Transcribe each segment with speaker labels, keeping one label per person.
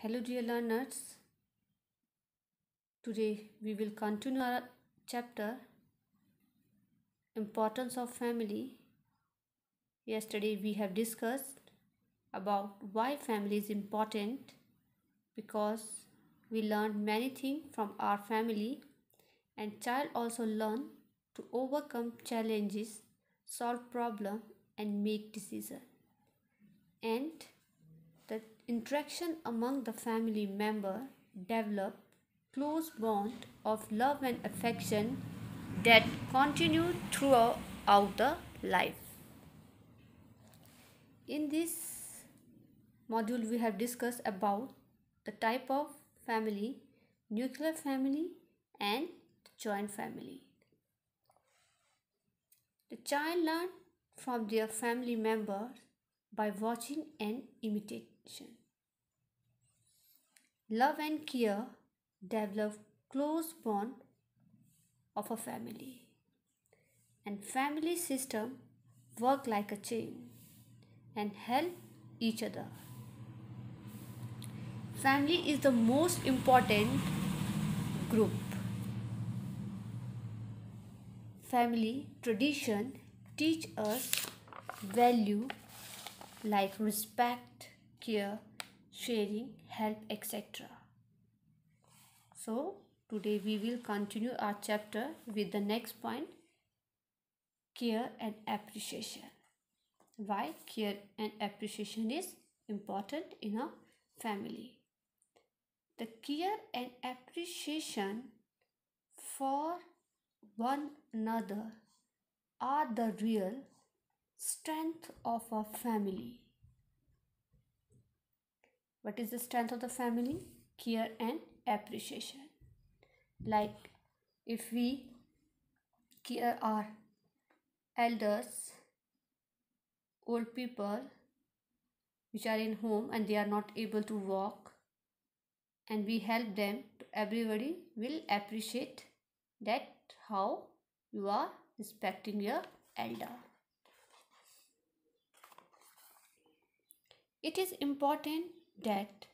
Speaker 1: Hello, dear learners. Today we will continue our chapter Importance of Family. Yesterday we have discussed about why family is important because we learned many things from our family, and child also learn to overcome challenges, solve problem and make decision. And the interaction among the family member develop close bond of love and affection that continue throughout the life. In this module we have discussed about the type of family, nuclear family and joint family. The child learn from their family members by watching and imitation. Love and care develop close bond of a family, and family system work like a chain and help each other. Family is the most important group. Family tradition teach us value like respect, care, sharing, help, etc. So today we will continue our chapter with the next point, care and appreciation. Why care and appreciation is important in a family. The care and appreciation for one another are the real strength of a family. What is the strength of the family? Care and appreciation. Like if we care our elders, old people which are in home and they are not able to walk, and we help them, everybody will appreciate that how you are respecting your elder. It is important that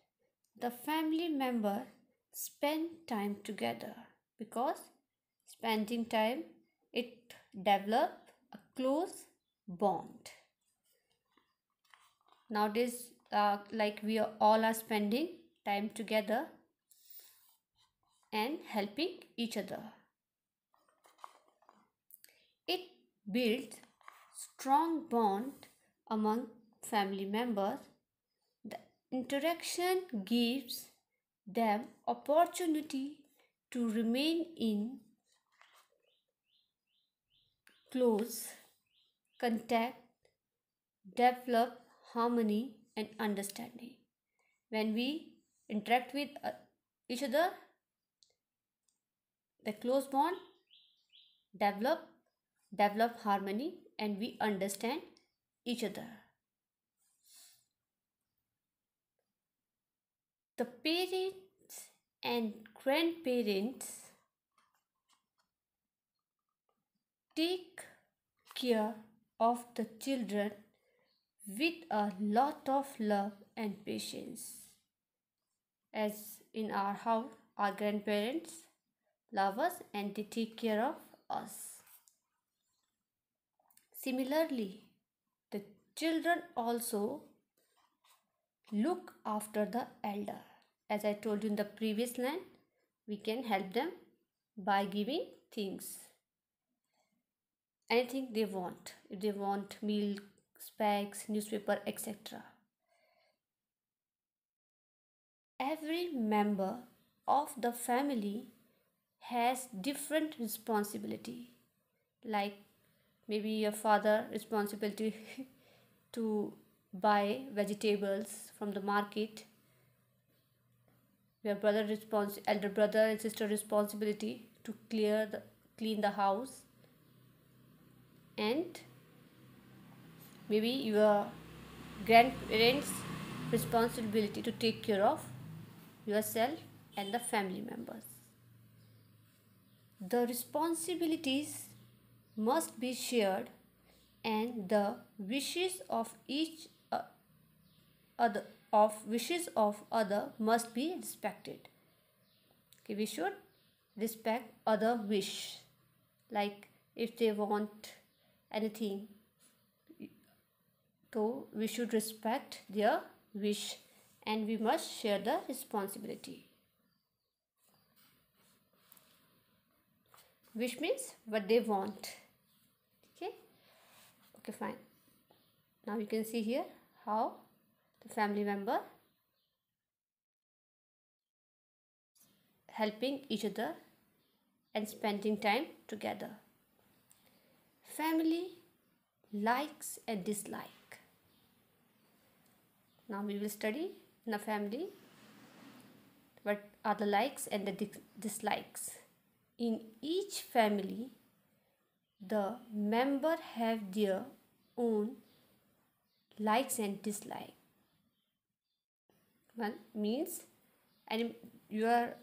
Speaker 1: the family member spend time together, because spending time it develop a close bond. Nowadays like we all are spending time together and helping each other. It builds strong bond among family members. The interaction gives them opportunity to remain in close contact, develop harmony and understanding. When we interact with each other, the close bond develop harmony and we understand each other. The parents and grandparents take care of the children with a lot of love and patience. As in our house, our grandparents love us and they take care of us. Similarly, the children also look after the elder. As I told you in the previous line, we can help them by giving things, anything they want. If they want milk, specs, newspaper, etc. Every member of the family has different responsibility. Like maybe your father responsibility to buy vegetables from the market, your elder brother and sister responsibility to clean the house, and maybe your grandparents responsibility to take care of yourself and the family members. The responsibilities must be shared and the wishes of each other of wishes of other must be respected. Okay, we should respect other wish. Like if they want anything, so we should respect their wish, and we must share the responsibility. Wish means what they want. Okay, okay, fine. Now you can see here how the family member helping each other and spending time together. Family likes and dislike. Now we will study in a family what are the likes and the dislikes. In each family, the member have their own likes and dislikes. One means, and your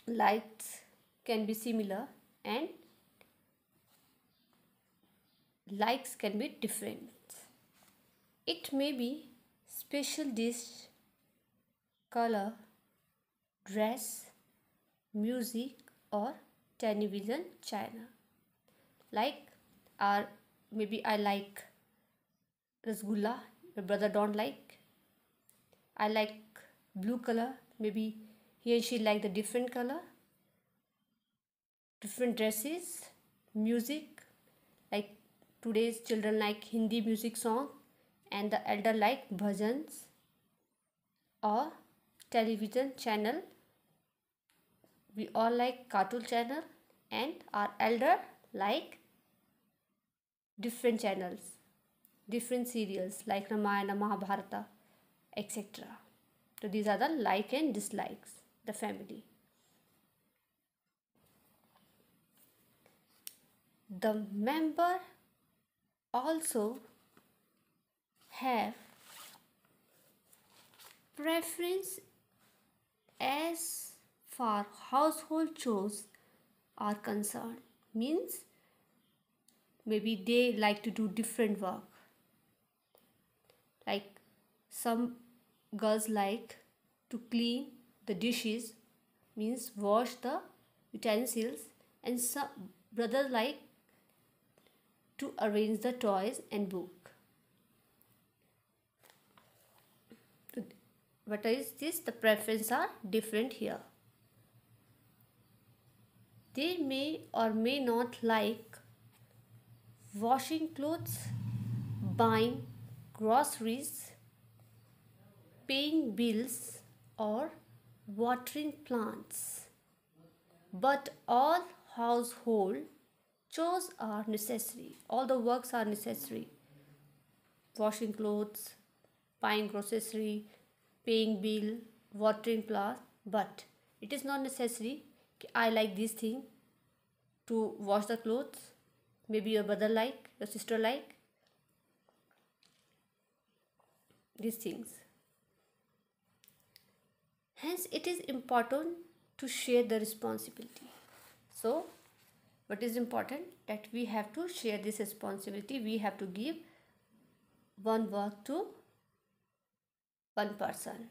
Speaker 1: likes can be similar and likes can be different. It may be special dish, color, dress, music, or television channel. Like, or maybe I like rasgulla, your brother don't like. I like blue color, maybe he and she like the different color. Different dresses, music, like today's children like Hindi music song and the elder like bhajans. Or television channel, we all like cartoon channel, and our elder like different channels, different serials like Ramayana, Mahabharata, etc. So these are the like and dislikes, the family. The member also have preference as far household chores are concerned. Means maybe they like to do different work. Like some girls like to clean the dishes, means wash the utensils, and some brothers like to arrange the toys and book. What is this? The preferences are different here. They may or may not like washing clothes, buying groceries, paying bills, or watering plants. But all household chores are necessary. All the works are necessary. Washing clothes, buying grocery, paying bill, watering plants. But it is not necessary. I like this thing to wash the clothes. Maybe your brother like, your sister like these things. Hence, it is important to share the responsibility. So, what is important? That we have to share this responsibility. We have to give one work to one person.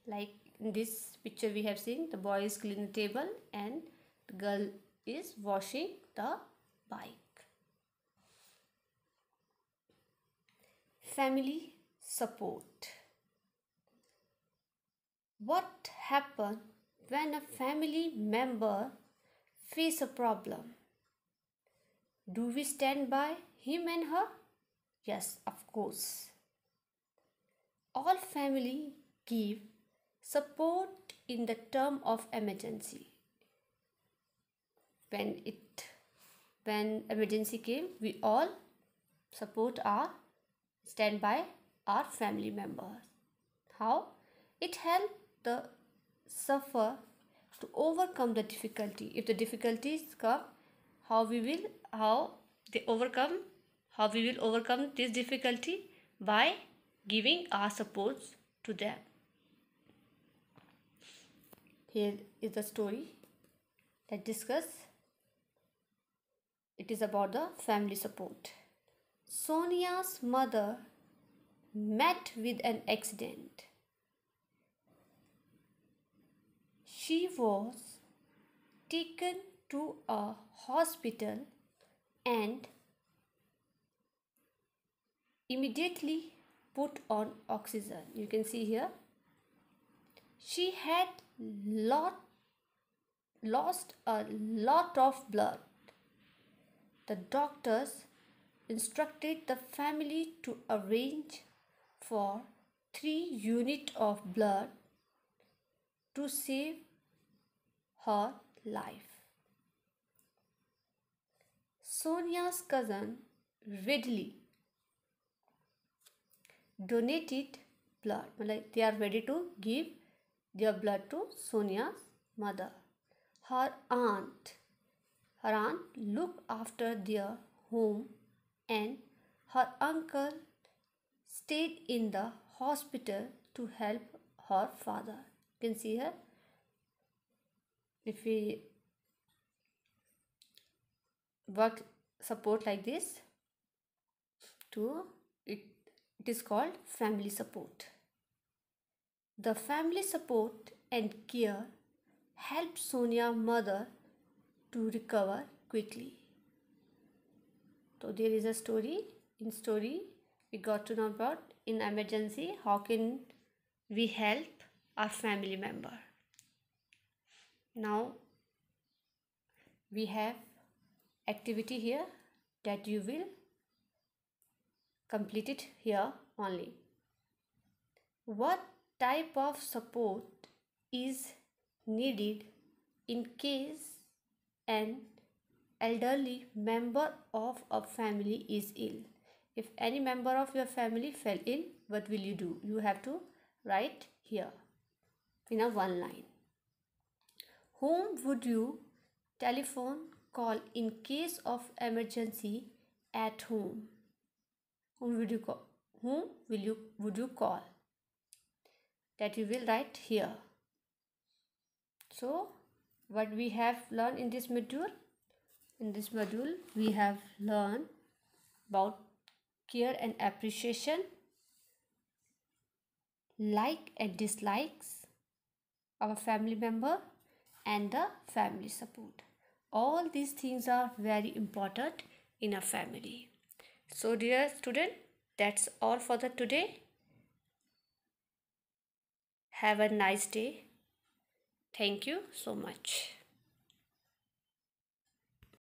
Speaker 1: Like in this picture we have seen, the boy is cleaning the table and the girl is washing the bike. Family support. What happens when a family member face a problem? Do we stand by him and her? Yes, of course. All family give support in the term of emergency. When emergency came, we all stand by our family members. How? It helps the suffer to overcome the difficulty. If the difficulties come, how we will overcome this difficulty? By giving our support to them. Here is the story. Let's discuss. It is about the family support. Sonia's mother met with an accident. she was taken to a hospital and immediately put on oxygen. You can see here she had lost a lot of blood. The doctors instructed the family to arrange for 3 units of blood to save her life. Sonia's cousin readily donated blood. Like they are ready to give their blood to Sonia's mother. Her aunt looked after their home and her uncle stayed in the hospital to help her father. You can see here, if we work support like this, it is called family support. The family support and care helped Sonia's mother to recover quickly. So there is a story. In story, we got to know about in emergency how can we help our family member. Now we have activity here that you will complete it here only. What type of support is needed in case an elderly member of a family is ill? If any member of your family fell ill, what will you do? You have to write here in a one line. Whom would you telephone call in case of emergency at home? Whom would you call? Would you call? That you will write here. So what we have learned in this module? In this module we have learned about care and appreciation, like and dislikes our family member, and the family support. All these things are very important in a family. So dear student, that's all for the today. Have a nice day. Thank you so much.